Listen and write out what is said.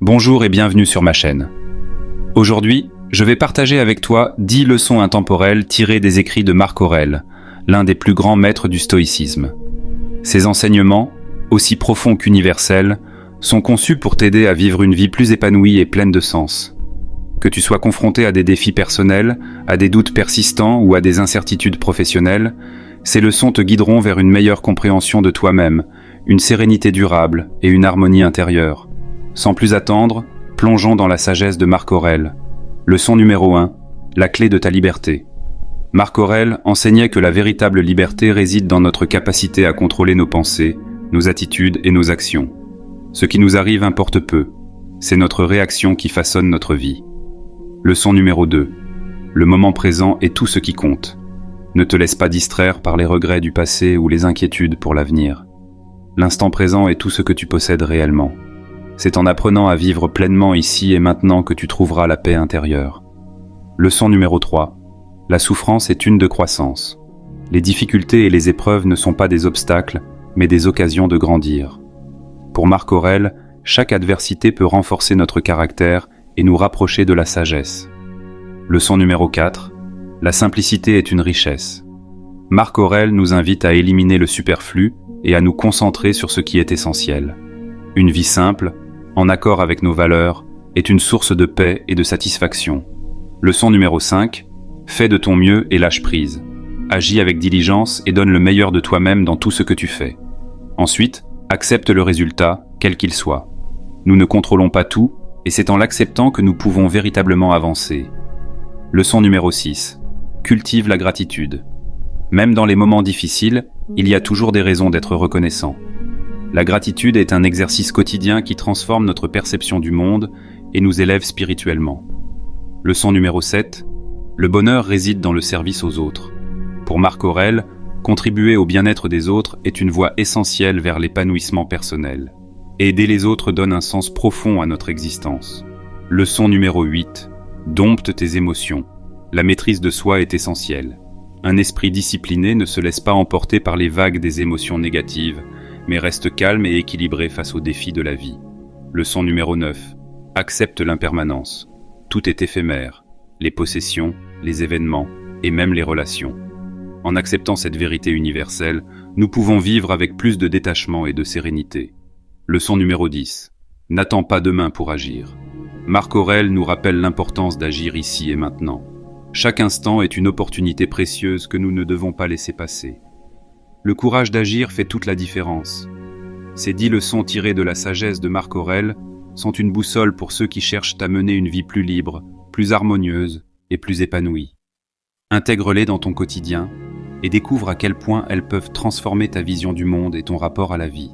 Bonjour et bienvenue sur ma chaîne. Aujourd'hui, je vais partager avec toi 10 leçons intemporelles tirées des écrits de Marc Aurèle, l'un des plus grands maîtres du stoïcisme. Ces enseignements, aussi profonds qu'universels, sont conçus pour t'aider à vivre une vie plus épanouie et pleine de sens. Que tu sois confronté à des défis personnels, à des doutes persistants ou à des incertitudes professionnelles, ces leçons te guideront vers une meilleure compréhension de toi-même, une sérénité durable et une harmonie intérieure. Sans plus attendre, plongeons dans la sagesse de Marc Aurèle. Leçon numéro 1, la clé de ta liberté. Marc Aurèle enseignait que la véritable liberté réside dans notre capacité à contrôler nos pensées, nos attitudes et nos actions. Ce qui nous arrive importe peu. C'est notre réaction qui façonne notre vie. Leçon numéro 2, le moment présent est tout ce qui compte. Ne te laisse pas distraire par les regrets du passé ou les inquiétudes pour l'avenir. L'instant présent est tout ce que tu possèdes réellement. C'est en apprenant à vivre pleinement ici et maintenant que tu trouveras la paix intérieure. Leçon numéro 3. La souffrance est une de croissance. Les difficultés et les épreuves ne sont pas des obstacles, mais des occasions de grandir. Pour Marc Aurèle, chaque adversité peut renforcer notre caractère et nous rapprocher de la sagesse. Leçon numéro 4. La simplicité est une richesse. Marc Aurèle nous invite à éliminer le superflu et à nous concentrer sur ce qui est essentiel. Une vie simple, en accord avec nos valeurs, est une source de paix et de satisfaction. Leçon numéro 5. Fais de ton mieux et lâche prise. Agis avec diligence et donne le meilleur de toi-même dans tout ce que tu fais. Ensuite, accepte le résultat, quel qu'il soit. Nous ne contrôlons pas tout, et c'est en l'acceptant que nous pouvons véritablement avancer. Leçon numéro 6. Cultive la gratitude. Même dans les moments difficiles, il y a toujours des raisons d'être reconnaissant. La gratitude est un exercice quotidien qui transforme notre perception du monde et nous élève spirituellement. Leçon numéro 7. Le bonheur réside dans le service aux autres. Pour Marc Aurèle, contribuer au bien-être des autres est une voie essentielle vers l'épanouissement personnel. Aider les autres donne un sens profond à notre existence. Leçon numéro 8. Dompte tes émotions. La maîtrise de soi est essentielle. Un esprit discipliné ne se laisse pas emporter par les vagues des émotions négatives, mais reste calme et équilibré face aux défis de la vie. Leçon numéro 9. Accepte l'impermanence. Tout est éphémère. Les possessions, les événements et même les relations. En acceptant cette vérité universelle, nous pouvons vivre avec plus de détachement et de sérénité. Leçon numéro 10. N'attends pas demain pour agir. Marc Aurèle nous rappelle l'importance d'agir ici et maintenant. Chaque instant est une opportunité précieuse que nous ne devons pas laisser passer. Le courage d'agir fait toute la différence. Ces 10 leçons tirées de la sagesse de Marc Aurèle sont une boussole pour ceux qui cherchent à mener une vie plus libre, plus harmonieuse et plus épanouie. Intègre-les dans ton quotidien et découvre à quel point elles peuvent transformer ta vision du monde et ton rapport à la vie.